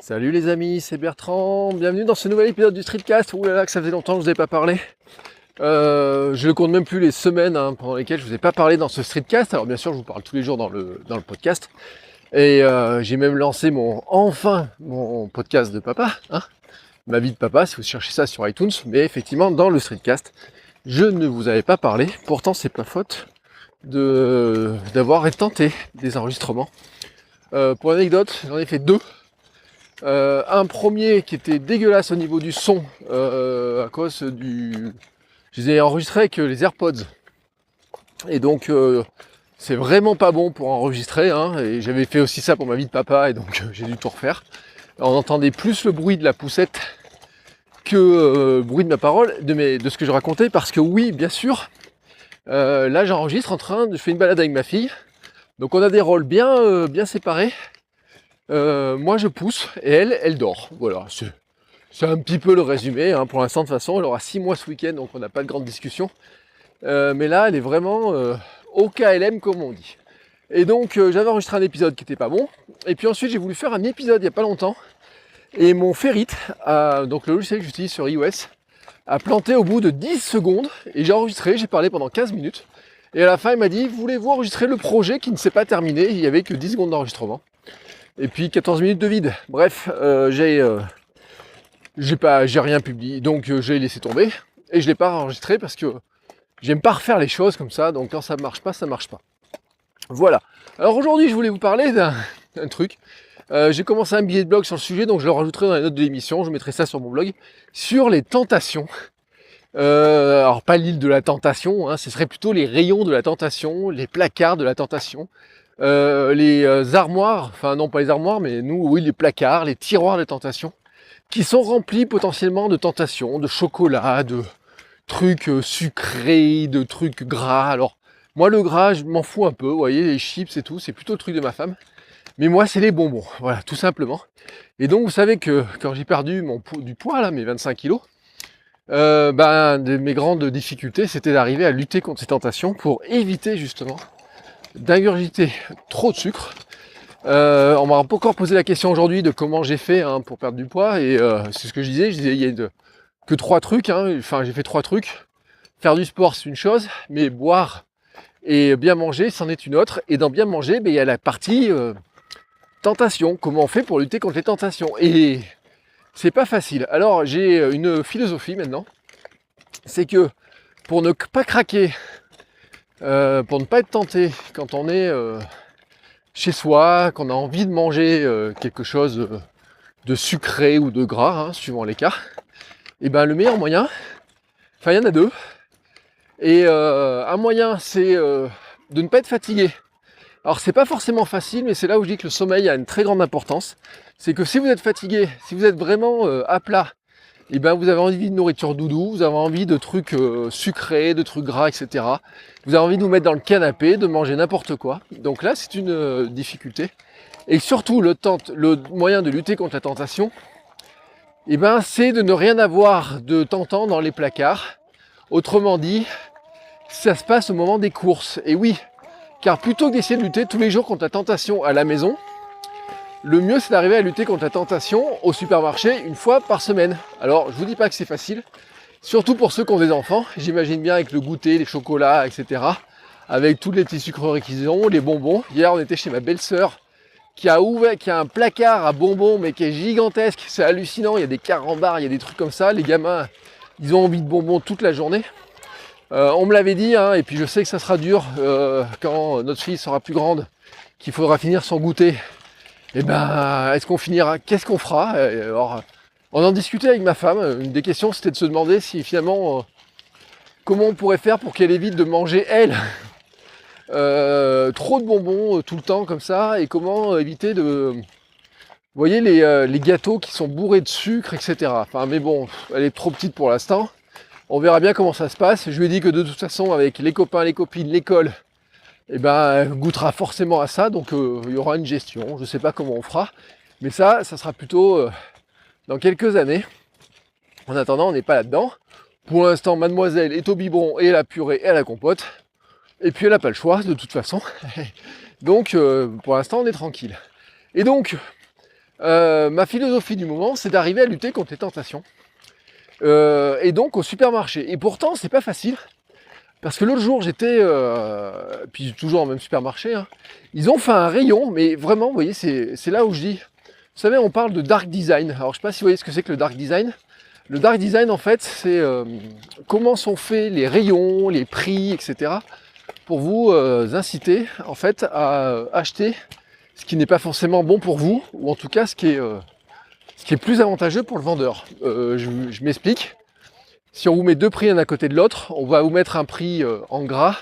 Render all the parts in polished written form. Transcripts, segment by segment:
Salut les amis, c'est Bertrand, bienvenue dans ce nouvel épisode du Streetcast. Ouh là là, que ça faisait longtemps que je vous ai pas parlé. Je ne compte même plus les semaines pendant lesquelles je vous ai pas parlé dans ce Streetcast. Alors bien sûr, je vous parle tous les jours dans le podcast. Et j'ai même lancé mon podcast de papa, ma vie de papa, si vous cherchez ça sur iTunes. Mais effectivement, dans le Streetcast, je ne vous avais pas parlé. Pourtant, c'est pas faute d'avoir tenté des enregistrements. Pour l'anecdote, j'en ai fait deux. Un premier qui était dégueulasse au niveau du son à cause du... Je les ai enregistrés avec les AirPods. Et donc c'est vraiment pas bon pour enregistrer. Et j'avais fait aussi ça pour ma vie de papa et donc j'ai dû tout refaire. On entendait plus le bruit de la poussette que le bruit de ma parole, de ce que je racontais. Parce que oui, bien sûr, là j'enregistre je fais une balade avec ma fille. Donc on a des rôles bien séparés. Moi je pousse et elle dort. Voilà, c'est un petit peu le résumé. Pour l'instant, de toute façon, elle aura 6 mois ce week-end, donc on n'a pas de grande discussion. Mais là, elle est vraiment au KLM, comme on dit. Et donc, j'avais enregistré un épisode qui était pas bon. Et puis ensuite, j'ai voulu faire un épisode il n'y a pas longtemps. Et mon Ferrit, donc le logiciel que j'utilise sur iOS, a planté au bout de 10 secondes. Et j'ai enregistré, j'ai parlé pendant 15 minutes. Et à la fin, il m'a dit, voulez-vous enregistrer le projet qui ne s'est pas terminé? Il n'y avait que 10 secondes d'enregistrement. Et puis 14 minutes de vide. Bref, j'ai rien publié, donc j'ai laissé tomber. Et je l'ai pas enregistré parce que j'aime pas refaire les choses comme ça, donc quand ça marche pas, ça marche pas. Voilà. Alors aujourd'hui, je voulais vous parler d'un truc. J'ai commencé un billet de blog sur le sujet, donc je le rajouterai dans les notes de l'émission, je mettrai ça sur mon blog, sur les tentations. Alors pas l'île de la tentation, ce serait plutôt les rayons de la tentation, les placards de la tentation. Les armoires, enfin non pas les armoires, mais nous, oui, les placards, les tiroirs de tentation, qui sont remplis potentiellement de tentations, de chocolat, de trucs sucrés, de trucs gras. Alors, moi le gras, je m'en fous un peu, vous voyez, les chips et tout, c'est plutôt le truc de ma femme. Mais moi, c'est les bonbons, voilà, tout simplement. Et donc, vous savez que quand j'ai perdu du poids, là, mes 25 kilos, de mes grandes difficultés, c'était d'arriver à lutter contre ces tentations pour éviter justement d'ingurgiter trop de sucre. On m'a encore posé la question aujourd'hui de comment j'ai fait pour perdre du poids et c'est ce que je disais il y a que 3 trucs, enfin j'ai fait 3 trucs. Faire du sport c'est une chose, mais boire et bien manger c'en est une autre, et dans bien manger il y a la partie tentation, comment on fait pour lutter contre les tentations, et c'est pas facile. Alors j'ai une philosophie maintenant, c'est que pour ne pas craquer, pour ne pas être tenté quand on est chez soi, qu'on a envie de manger quelque chose de sucré ou de gras, suivant les cas, et le meilleur moyen, enfin il y en a deux, et un moyen c'est de ne pas être fatigué. Alors c'est pas forcément facile, mais c'est là où je dis que le sommeil a une très grande importance. C'est que si vous êtes fatigué, si vous êtes vraiment à plat, et vous avez envie de nourriture doudou, vous avez envie de trucs sucrés, de trucs gras, etc. Vous avez envie de vous mettre dans le canapé, de manger n'importe quoi. Donc là, c'est une difficulté. Et surtout, le moyen de lutter contre la tentation, c'est de ne rien avoir de tentant dans les placards. Autrement dit, ça se passe au moment des courses. Et oui, car plutôt que d'essayer de lutter tous les jours contre la tentation à la maison, le mieux c'est d'arriver à lutter contre la tentation au supermarché une fois par semaine. Alors je vous dis pas que c'est facile, surtout pour ceux qui ont des enfants, j'imagine bien avec le goûter, les chocolats, etc. Avec tous les petits sucreries qu'ils ont, les bonbons. Hier on était chez ma belle-sœur qui a un placard à bonbons mais qui est gigantesque, c'est hallucinant, il y a des carambars, il y a des trucs comme ça, les gamins ils ont envie de bonbons toute la journée. On me l'avait dit, et puis je sais que ça sera dur quand notre fille sera plus grande, qu'il faudra finir son goûter. Est-ce qu'on finira? Qu'est-ce qu'on fera? Alors, on en discutait avec ma femme. Une des questions, c'était de se demander si finalement, comment on pourrait faire pour qu'elle évite de manger, elle, trop de bonbons tout le temps comme ça, et comment éviter de... Vous voyez les gâteaux qui sont bourrés de sucre, etc. Enfin, mais bon, elle est trop petite pour l'instant. On verra bien comment ça se passe. Je lui ai dit que de toute façon, avec les copains, les copines, l'école, elle goûtera forcément à ça, donc il y aura une gestion. Je ne sais pas comment on fera, mais ça sera plutôt dans quelques années. En attendant, on n'est pas là-dedans. Pour l'instant, mademoiselle est au biberon et à la purée et à la compote. Et puis elle n'a pas le choix, de toute façon. Donc pour l'instant, on est tranquille. Et donc, ma philosophie du moment, c'est d'arriver à lutter contre les tentations. Et donc au supermarché. Et pourtant, c'est pas facile. Parce que l'autre jour, j'étais, puis toujours au même supermarché, hein, ils ont fait un rayon, mais vraiment, vous voyez, c'est là où je dis, vous savez, on parle de dark design. Alors, je sais pas si vous voyez ce que c'est que le dark design. Le dark design, en fait, c'est comment sont faits les rayons, les prix, etc. pour vous inciter, en fait, à acheter ce qui n'est pas forcément bon pour vous, ou en tout cas ce qui est plus avantageux pour le vendeur. Je m'explique. Si on vous met deux prix l'un à côté de l'autre, on va vous mettre un prix en gras,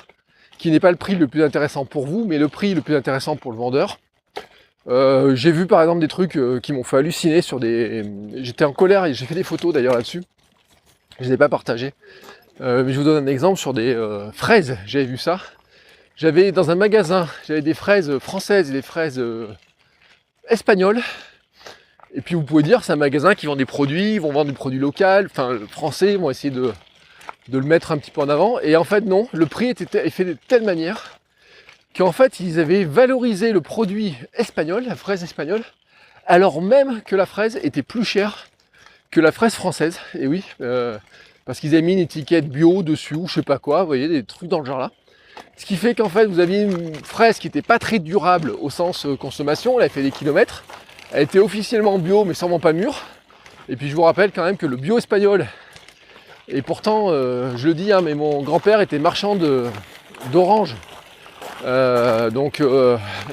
qui n'est pas le prix le plus intéressant pour vous, mais le prix le plus intéressant pour le vendeur. J'ai vu par exemple des trucs qui m'ont fait halluciner sur des... J'étais en colère et j'ai fait des photos d'ailleurs là-dessus. Je ne les ai pas partagées. Mais je vous donne un exemple sur des fraises. J'avais vu ça. J'avais dans un magasin, j'avais des fraises françaises et des fraises espagnoles. Et puis vous pouvez dire, c'est un magasin qui vend des produits, ils vont vendre du produit local, enfin français, ils vont essayer de le mettre un petit peu en avant. Et en fait non, le prix était fait de telle manière qu'en fait ils avaient valorisé le produit espagnol, la fraise espagnole, alors même que la fraise était plus chère que la fraise française. Et oui, parce qu'ils avaient mis une étiquette bio dessus ou je sais pas quoi, vous voyez, des trucs dans le genre là. Ce qui fait qu'en fait vous aviez une fraise qui n'était pas très durable au sens consommation, elle avait fait des kilomètres. Elle était officiellement bio mais sûrement pas mûre. Et puis je vous rappelle quand même que le bio espagnol, et pourtant je le dis, hein, mais mon grand-père était marchand d'oranges. Donc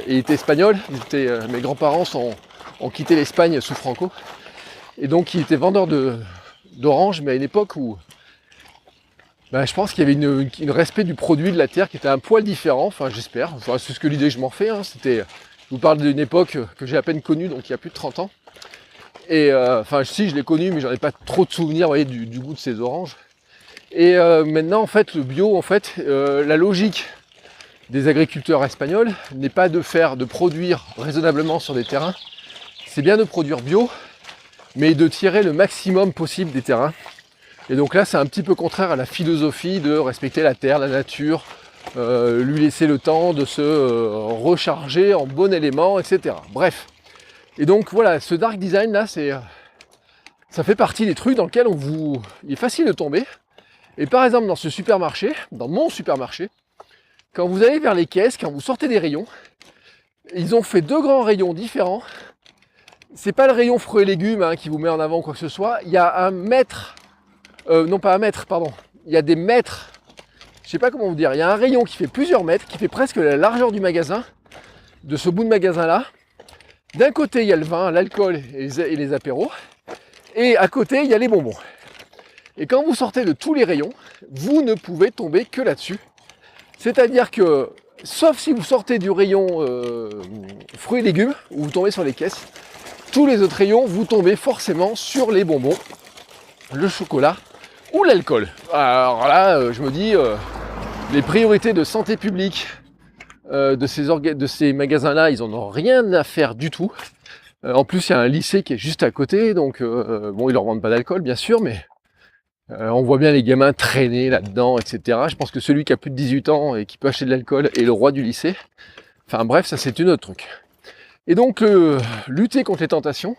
il était espagnol, mes grands-parents ont quitté l'Espagne sous Franco. Et donc il était vendeur d'oranges, mais à une époque où je pense qu'il y avait une respect du produit, de la terre qui était un poil différent, enfin j'espère, enfin, c'est ce que l'idée que je m'en fais, hein. Je vous parle d'une époque que j'ai à peine connue, donc il y a plus de 30 ans. Et enfin si, je l'ai connue, mais j'en ai pas trop de souvenirs, vous voyez, du goût de ces oranges. Et maintenant en fait le bio, en fait, la logique des agriculteurs espagnols n'est pas de produire raisonnablement sur des terrains, c'est bien de produire bio, mais de tirer le maximum possible des terrains. Et donc là, c'est un petit peu contraire à la philosophie de respecter la terre, la nature, lui laisser le temps de se recharger en bon élément, etc. Bref. Et donc voilà, ce dark design là, ça fait partie des trucs dans lesquels il est facile de tomber. Et par exemple, dans ce supermarché, dans mon supermarché, quand vous allez vers les caisses, quand vous sortez des rayons, ils ont fait deux grands rayons différents. C'est pas le rayon fruits et légumes hein, qui vous met en avant quoi que ce soit. Il y a un mètre, non pas un mètre, pardon. Il y a des mètres, je sais pas comment vous dire. Il y a un rayon qui fait plusieurs mètres, qui fait presque la largeur du magasin, de ce bout de magasin là. D'un côté, il y a le vin, l'alcool et les apéros. Et à côté, il y a les bonbons. Et quand vous sortez de tous les rayons, vous ne pouvez tomber que là-dessus. C'est-à-dire que, sauf si vous sortez du rayon fruits et légumes, où vous tombez sur les caisses, tous les autres rayons, vous tombez forcément sur les bonbons, le chocolat ou l'alcool. Alors là, je me dis, les priorités de santé publique de ces magasins-là, ils en ont rien à faire du tout. En plus, il y a un lycée qui est juste à côté, donc bon, ils leur vendent pas d'alcool, bien sûr, mais on voit bien les gamins traîner là-dedans, etc. Je pense que celui qui a plus de 18 ans et qui peut acheter de l'alcool est le roi du lycée. Enfin bref, ça c'est une autre truc. Et donc, lutter contre les tentations,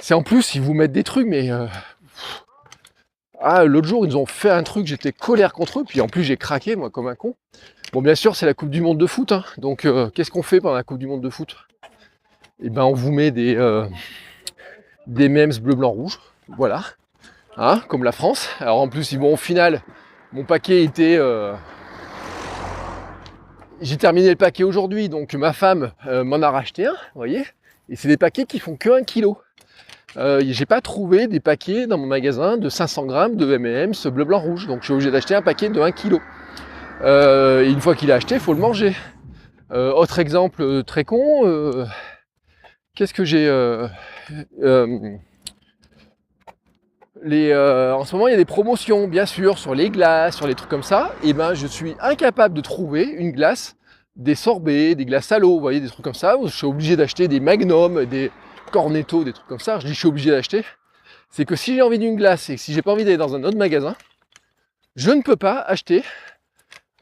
c'est en plus, ils vous mettent des trucs, mais... l'autre jour, ils nous ont fait un truc, j'étais colère contre eux, puis en plus j'ai craqué, moi, comme un con. Bon, bien sûr, c'est la Coupe du Monde de foot, hein, donc qu'est-ce qu'on fait pendant la Coupe du Monde de foot? Eh ben, on vous met des memes bleu, blanc, rouge, voilà. Hein, comme la France. Alors en plus, au final, mon paquet était... J'ai terminé le paquet aujourd'hui, donc ma femme m'en a racheté un, vous voyez. Et c'est des paquets qui font que 1 kg. J'ai pas trouvé des paquets dans mon magasin de 500 grammes de M&M's bleu, blanc, rouge. Donc je suis obligé d'acheter un paquet de 1 kg. Et une fois qu'il est acheté, il faut le manger. Autre exemple très con, qu'est-ce que j'ai... en ce moment, il y a des promotions, bien sûr, sur les glaces, sur les trucs comme ça. Et ben, je suis incapable de trouver une glace, des sorbets, des glaces à l'eau, vous voyez, des trucs comme ça. Je suis obligé d'acheter des Magnum, des Cornetto, des trucs comme ça. Je dis je suis obligé d'acheter. C'est que si j'ai envie d'une glace et que si j'ai pas envie d'aller dans un autre magasin, je ne peux pas acheter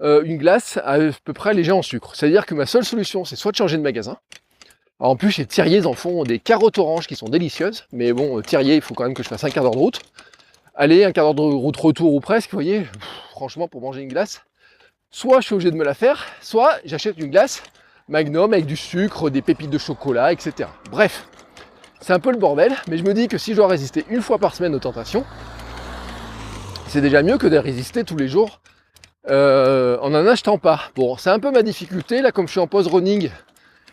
une glace à peu près allégée en sucre. C'est-à-dire que ma seule solution, c'est soit de changer de magasin, Alors, en plus, chez Thirier, ils en font des carottes oranges qui sont délicieuses. Mais bon, Thirier, il faut quand même que je fasse un quart d'heure de route. Aller, un quart d'heure de route retour ou presque, vous voyez. Franchement, pour manger une glace, soit je suis obligé de me la faire, soit j'achète une glace Magnum avec du sucre, des pépites de chocolat, etc. Bref, c'est un peu le bordel, mais je me dis que si je dois résister une fois par semaine aux tentations, c'est déjà mieux que de résister tous les jours en n'en achetant pas. Bon, c'est un peu ma difficulté, là, comme je suis en pause running,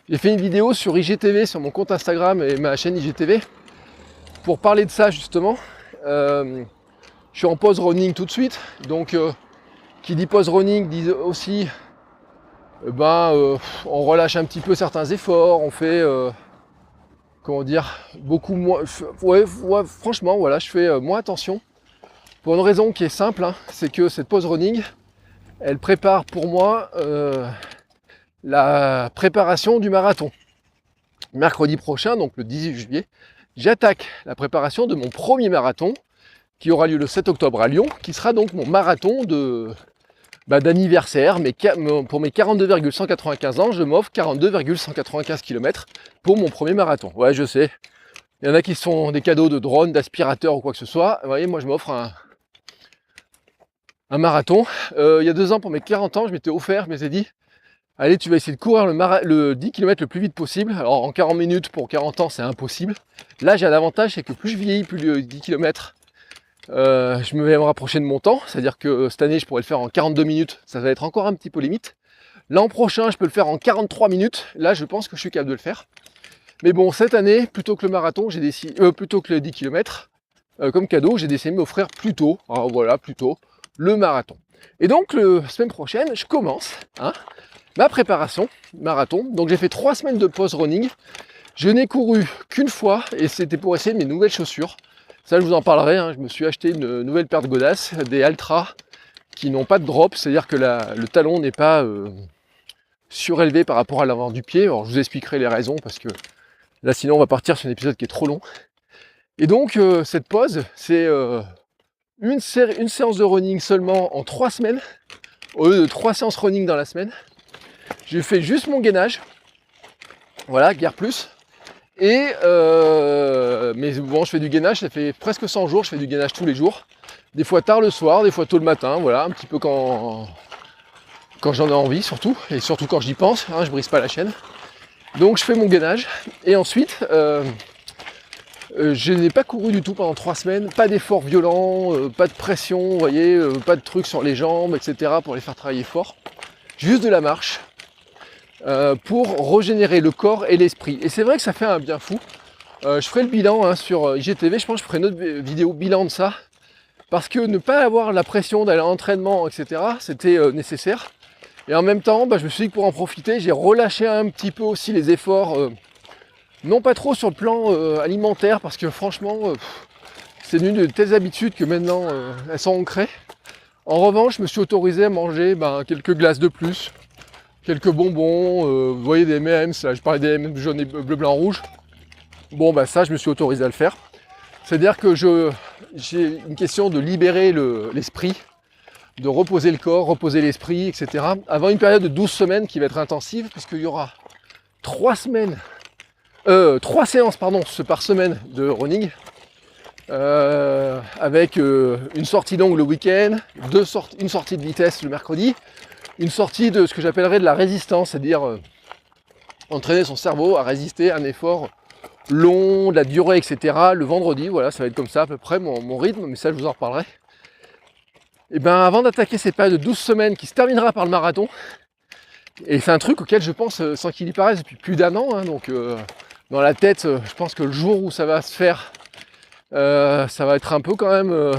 j'ai fait une vidéo sur IGTV, sur mon compte Instagram et ma chaîne IGTV, pour parler de ça justement. Je suis en pause running tout de suite, donc qui dit pause running dit aussi on relâche un petit peu certains efforts, on fait comment dire, beaucoup moins, ouais, franchement voilà, je fais moins attention pour une raison qui est simple, hein, c'est que cette pause running elle prépare pour moi la préparation du marathon. Mercredi prochain, donc le 18 juillet, j'attaque la préparation de mon premier marathon qui aura lieu le 7 octobre à Lyon, qui sera donc mon marathon d'anniversaire. Pour mes 42,195 ans, je m'offre 42,195 km pour mon premier marathon. Ouais, je sais, il y en a qui se font des cadeaux de drone, d'aspirateur ou quoi que ce soit. Vous voyez, moi je m'offre un marathon. Il y a 2 ans, pour mes 40 ans, je m'étais offert, je m'étais dit, allez, tu vas essayer de courir le 10 km le plus vite possible. Alors en 40 minutes pour 40 ans, c'est impossible. Là, j'ai un avantage, c'est que plus je vieillis, plus le 10 km, je vais me rapprocher de mon temps. C'est-à-dire que cette année, je pourrais le faire en 42 minutes. Ça va être encore un petit peu limite. L'an prochain, je peux le faire en 43 minutes. Là, je pense que je suis capable de le faire. Mais bon, cette année, plutôt que le marathon, j'ai décidé, plutôt que le 10 km, comme cadeau, j'ai décidé de m'offrir plutôt, le marathon. Et donc, la semaine prochaine, je commence ma préparation marathon. Donc, j'ai fait 3 semaines de pause running. Je n'ai couru qu'une fois et c'était pour essayer mes nouvelles chaussures. Ça, je vous en parlerai. Hein. Je me suis acheté une nouvelle paire de godasses, des Altra, qui n'ont pas de drop, c'est-à-dire que le talon n'est pas surélevé par rapport à l'avant du pied. Alors, je vous expliquerai les raisons parce que là, sinon, on va partir sur un épisode qui est trop long. Et donc, cette pause, c'est une séance de running seulement en 3 semaines, au lieu de 3 séances running dans la semaine. J'ai fait juste mon gainage, voilà, guère plus. Et mais bon, je fais du gainage, ça fait presque 100 jours, je fais du gainage tous les jours. Des fois tard le soir, des fois tôt le matin, voilà, un petit peu quand j'en ai envie surtout, et surtout quand j'y pense, hein, je brise pas la chaîne. Donc je fais mon gainage, et ensuite, je n'ai pas couru du tout pendant 3 semaines, pas d'effort violent, pas de pression, vous voyez, pas de trucs sur les jambes, etc. pour les faire travailler fort. Juste de la marche pour régénérer le corps et l'esprit. Et c'est vrai que ça fait un bien fou. Je ferai le bilan sur IGTV, je pense que je ferai une autre vidéo bilan de ça. Parce que ne pas avoir la pression d'aller à l'entraînement, etc., c'était nécessaire. Et en même temps, je me suis dit que pour en profiter, j'ai relâché un petit peu aussi les efforts. Non pas trop sur le plan alimentaire, parce que franchement, c'est devenu de telles habitudes que maintenant, elles sont ancrées. En revanche, je me suis autorisé à manger quelques glaces de plus, quelques bonbons, vous voyez des M&M's, là, je parlais des M&M's jaune et bleu, blanc, rouge. Bon, ça, je me suis autorisé à le faire. C'est-à-dire que j'ai une question de libérer l'esprit, de reposer le corps, reposer l'esprit, etc. Avant une période de 12 semaines qui va être intensive, puisqu'il y aura 3 séances par semaine de running, avec une sortie longue le week-end, une sortie de vitesse le mercredi, une sortie de ce que j'appellerais de la résistance, c'est-à-dire entraîner son cerveau à résister à un effort long, de la durée, etc. le vendredi. Voilà, ça va être comme ça à peu près mon rythme, mais ça je vous en reparlerai. Et avant d'attaquer cette période de 12 semaines qui se terminera par le marathon, et c'est un truc auquel je pense sans qu'il y paraisse depuis plus d'1 an, donc dans la tête, je pense que le jour où ça va se faire, ça va être un peu quand même,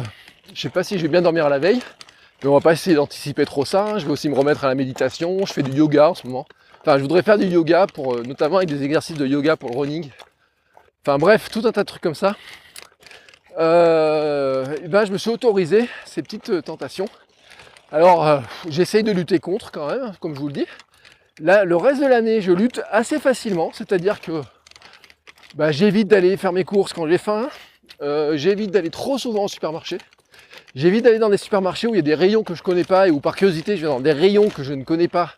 je sais pas si je vais bien dormir à la veille, mais on va pas essayer d'anticiper trop ça. Je vais aussi me remettre à la méditation, je fais du yoga en ce moment. Enfin, je voudrais faire du yoga, notamment avec des exercices de yoga pour le running. Enfin bref, tout un tas de trucs comme ça. Je me suis autorisé ces petites tentations. Alors, j'essaye de lutter contre quand même, comme je vous le dis. Là, le reste de l'année, je lutte assez facilement, c'est-à-dire que j'évite d'aller faire mes courses quand j'ai faim, j'évite d'aller trop souvent au supermarché, j'évite d'aller dans des supermarchés où il y a des rayons que je connais pas et où par curiosité je vais dans des rayons que je ne connais pas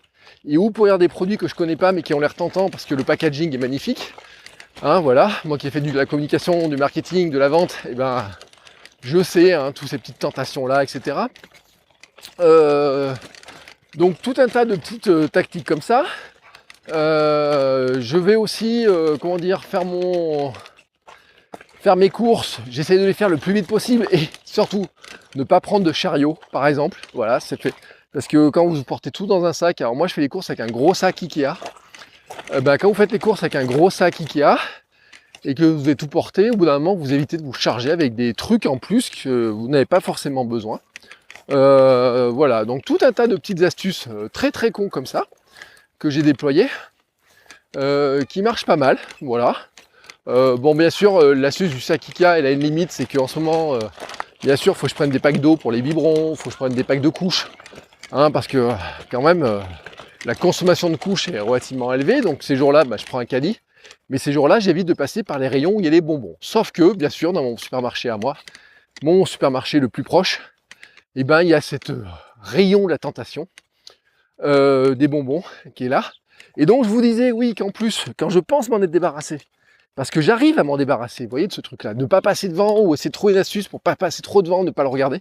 et ou pour lire des produits que je connais pas mais qui ont l'air tentants parce que le packaging est magnifique. Hein, voilà, moi qui ai fait de la communication, du marketing, de la vente, et ben je sais, hein, toutes ces petites tentations là, etc. Donc tout un tas de petites tactiques comme ça. Je vais aussi, comment dire, faire mes courses. J'essaie de les faire le plus vite possible et surtout ne pas prendre de chariot, par exemple. Voilà, c'est fait. Parce que quand vous portez tout dans un sac, alors moi je fais les courses avec un gros sac Ikea. Quand vous faites les courses avec un gros sac Ikea et que vous devez tout porter, au bout d'un moment vous évitez de vous charger avec des trucs en plus que vous n'avez pas forcément besoin. Voilà, donc tout un tas de petites astuces très très cons comme ça que j'ai déployées, qui marchent pas mal. Voilà. Bon, bien sûr, l'astuce du sac Ikea, elle a une limite, c'est qu'en ce moment, bien sûr, il faut que je prenne des packs d'eau pour les biberons, il faut que je prenne des packs de couches, hein, parce que quand même, la consommation de couches est relativement élevée, donc ces jours-là, je prends un caddie, mais ces jours-là, j'évite de passer par les rayons où il y a les bonbons. Sauf que, bien sûr, dans mon supermarché à moi, mon supermarché le plus proche, il y a cette rayon de la tentation des bonbons qui est là. Et donc, je vous disais, oui, qu'en plus, quand je pense m'en être débarrassé, parce que j'arrive à m'en débarrasser, vous voyez, de ce truc-là, ne pas passer devant, ou essayer de trouver une astuce pour pas passer trop devant, ne pas le regarder,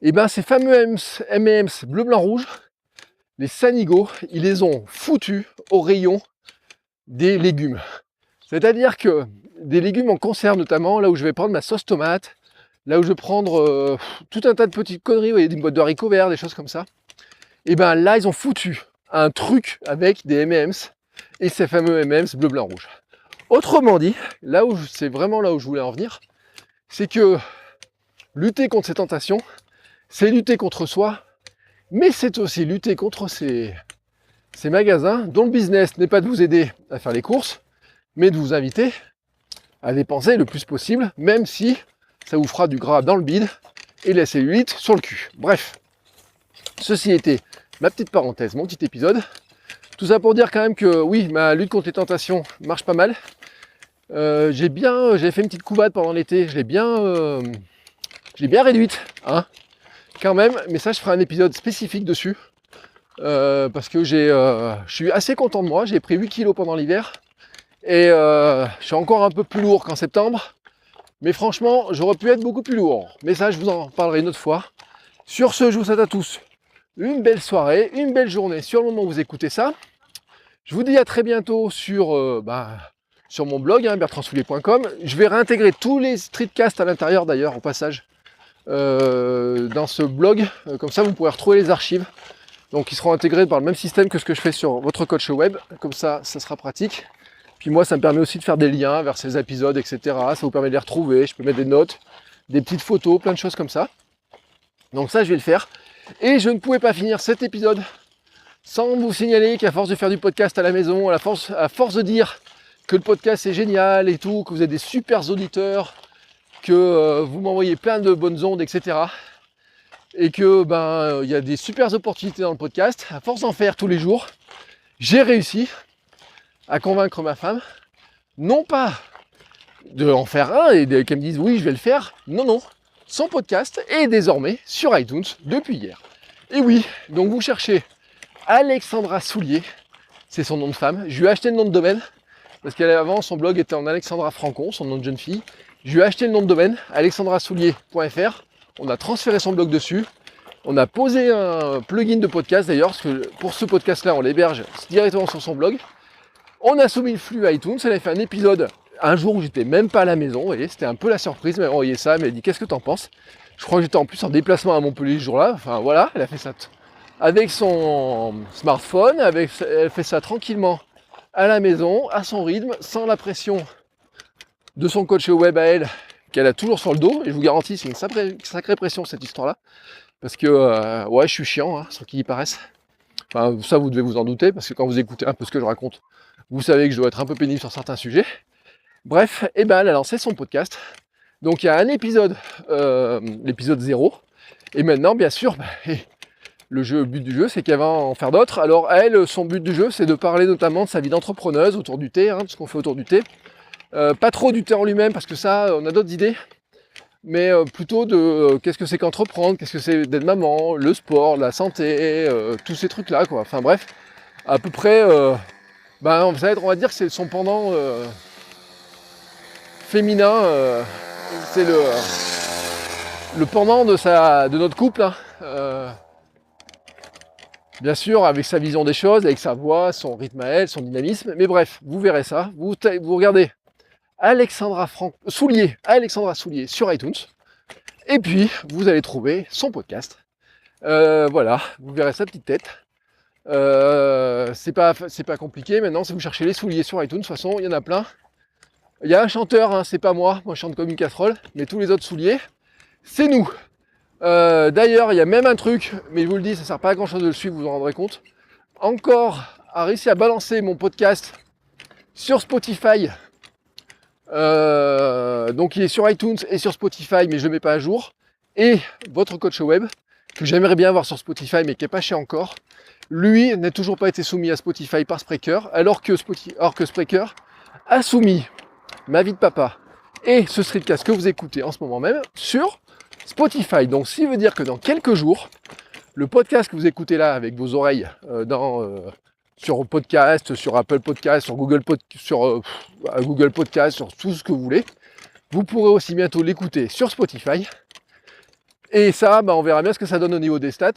et ces fameux M&M's bleu, blanc, rouge, les Sanigo, ils les ont foutus au rayon des légumes. C'est-à-dire que des légumes en conserve notamment, là où je vais prendre ma sauce tomate, là où je vais prendre tout un tas de petites conneries, vous voyez, des boîtes de haricots verts, des choses comme ça, et là, ils ont foutu un truc avec des M&M's et ces fameux M&M's bleu, blanc, rouge. Autrement dit, c'est vraiment là où je voulais en venir, c'est que lutter contre ces tentations, c'est lutter contre soi, mais c'est aussi lutter contre ces magasins dont le business n'est pas de vous aider à faire les courses, mais de vous inviter à dépenser le plus possible, même si ça vous fera du gras dans le bide et de la cellulite sur le cul. Bref, ceci était ma petite parenthèse, mon petit épisode. Tout ça pour dire quand même que oui, ma lutte contre les tentations marche pas mal. J'avais fait une petite couvade pendant l'été, je l'ai bien réduite, hein, quand même, mais ça je ferai un épisode spécifique dessus, parce que je suis assez content de moi, j'ai pris 8 kilos pendant l'hiver, et je suis encore un peu plus lourd qu'en septembre, mais franchement, j'aurais pu être beaucoup plus lourd, mais ça je vous en parlerai une autre fois. Sur ce, je vous souhaite à tous une belle soirée, une belle journée sur le moment où vous écoutez ça. Je vous dis à très bientôt sur mon blog, bertrandsoulier.com. Je vais réintégrer tous les streetcasts à l'intérieur d'ailleurs, au passage, dans ce blog. Comme ça, vous pourrez retrouver les archives. Donc, ils seront intégrés par le même système que ce que je fais sur votre coach web. Comme ça sera pratique. Puis moi, ça me permet aussi de faire des liens vers ces épisodes, etc. Ça vous permet de les retrouver. Je peux mettre des notes, des petites photos, plein de choses comme ça. Donc ça, je vais le faire. Et je ne pouvais pas finir cet épisode sans vous signaler qu'à force de faire du podcast à la maison, à force de dire que le podcast est génial et tout, que vous êtes des super auditeurs, que vous m'envoyez plein de bonnes ondes, etc. Et que il y a des super opportunités dans le podcast. À force d'en faire tous les jours, j'ai réussi à convaincre ma femme, non pas de en faire un et qu'elle me dise oui, je vais le faire. Non, son podcast est désormais sur iTunes depuis hier. Et oui, donc vous cherchez Alexandra Soulier, c'est son nom de femme. Je lui ai acheté le nom de domaine, parce qu'avant son blog était en Alexandra Francon, son nom de jeune fille. Je lui ai acheté le nom de domaine, alexandrasoulier.fr. On a transféré son blog dessus. On a posé un plugin de podcast d'ailleurs, parce que pour ce podcast-là, on l'héberge directement sur son blog. On a soumis le flux à iTunes, elle a fait un épisode un jour où j'étais même pas à la maison, et c'était un peu la surprise, elle m'a envoyé ça, elle m'a dit qu'est-ce que t'en penses? Je crois que j'étais en plus en déplacement à Montpellier ce jour-là, enfin voilà, elle a fait ça avec son smartphone, elle fait ça tranquillement à la maison, à son rythme, sans la pression de son coach web à elle, qu'elle a toujours sur le dos, et je vous garantis, c'est une sacrée pression cette histoire-là, parce que ouais, je suis chiant, hein, sans qu'il y paraisse. Enfin, ça vous devez vous en douter, parce que quand vous écoutez un peu ce que je raconte, vous savez que je dois être un peu pénible sur certains sujets. Bref, elle a lancé son podcast. Donc il y a un épisode, l'épisode 0, et maintenant, bien sûr, le but du jeu, c'est qu'elle va en faire d'autres. Alors elle, son but du jeu, c'est de parler notamment de sa vie d'entrepreneuse autour du thé, de ce qu'on fait autour du thé. Pas trop du thé en lui-même, parce que ça, on a d'autres idées, mais plutôt de qu'est-ce que c'est qu'entreprendre, qu'est-ce que c'est d'être maman, le sport, la santé, tous ces trucs-là, quoi. Enfin bref, à peu près, on va dire que c'est son pendant féminin, c'est le pendant de notre couple, hein. Bien sûr, avec sa vision des choses, avec sa voix, son rythme à elle, son dynamisme, mais bref, vous verrez ça. Vous regardez Alexandra Soulier sur iTunes, et puis vous allez trouver son podcast. Voilà, vous verrez sa petite tête. C'est pas compliqué maintenant, si vous cherchez les souliers sur iTunes, de toute façon, il y en a plein. Il y a un chanteur, hein, c'est pas moi je chante comme une casserole, mais tous les autres souliers, c'est nous. D'ailleurs, il y a même un truc, mais je vous le dis, ça sert pas à grand chose de le suivre, vous vous en rendrez compte. Encore a réussi à balancer mon podcast sur Spotify. Donc il est sur iTunes et sur Spotify, mais je ne le mets pas à jour. Et votre coach web, que j'aimerais bien avoir sur Spotify, mais qui n'est pas cher encore, lui n'a toujours pas été soumis à Spotify par Spreaker, alors que Spreaker a soumis Ma vie de papa et ce streetcast que vous écoutez en ce moment même sur Spotify. Donc, ce qui veut dire que dans quelques jours, le podcast que vous écoutez là avec vos oreilles sur podcast, sur Apple Podcast, sur Google Podcast, sur tout ce que vous voulez, vous pourrez aussi bientôt l'écouter sur Spotify. Et ça, on verra bien ce que ça donne au niveau des stats.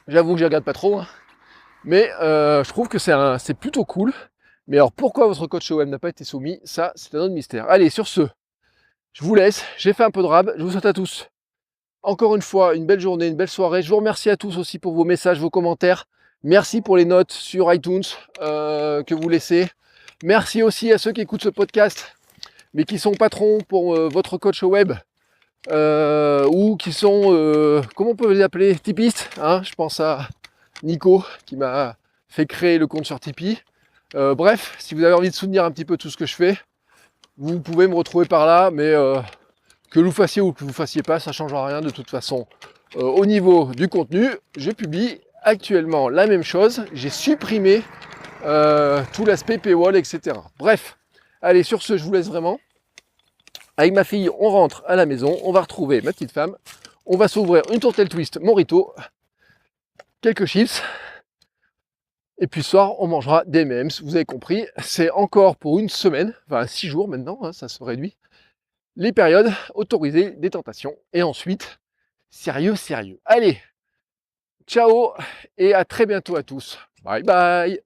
J'avoue que je ne regarde pas trop, hein. Mais je trouve que c'est plutôt cool. Mais alors pourquoi votre coach web n'a pas été soumis, ça c'est un autre mystère. Allez, sur ce, je vous laisse, j'ai fait un peu de rab, je vous souhaite à tous encore une fois une belle journée, une belle soirée. Je vous remercie à tous aussi pour vos messages, vos commentaires. Merci pour les notes sur iTunes que vous laissez. Merci aussi à ceux qui écoutent ce podcast, mais qui sont patrons pour votre coach web. Ou qui sont, comment on peut les appeler, tipistes, hein. Je pense à Nico qui m'a fait créer le compte sur Tipeee. Bref, si vous avez envie de soutenir un petit peu tout ce que je fais, vous pouvez me retrouver par là, mais que vous fassiez ou que vous fassiez pas, ça ne changera rien de toute façon. Au niveau du contenu, je publie actuellement la même chose. J'ai supprimé tout l'aspect paywall, etc. Bref, allez, sur ce, je vous laisse vraiment. Avec ma fille, on rentre à la maison, on va retrouver ma petite femme, on va s'ouvrir une tourtelle twist Morito, quelques chips. Et puis ce soir, on mangera des M&M's, vous avez compris, c'est encore pour une semaine, enfin 6 jours maintenant, hein, ça se réduit, les périodes autorisées des tentations. Et ensuite, sérieux. Allez, ciao et à très bientôt à tous. Bye bye.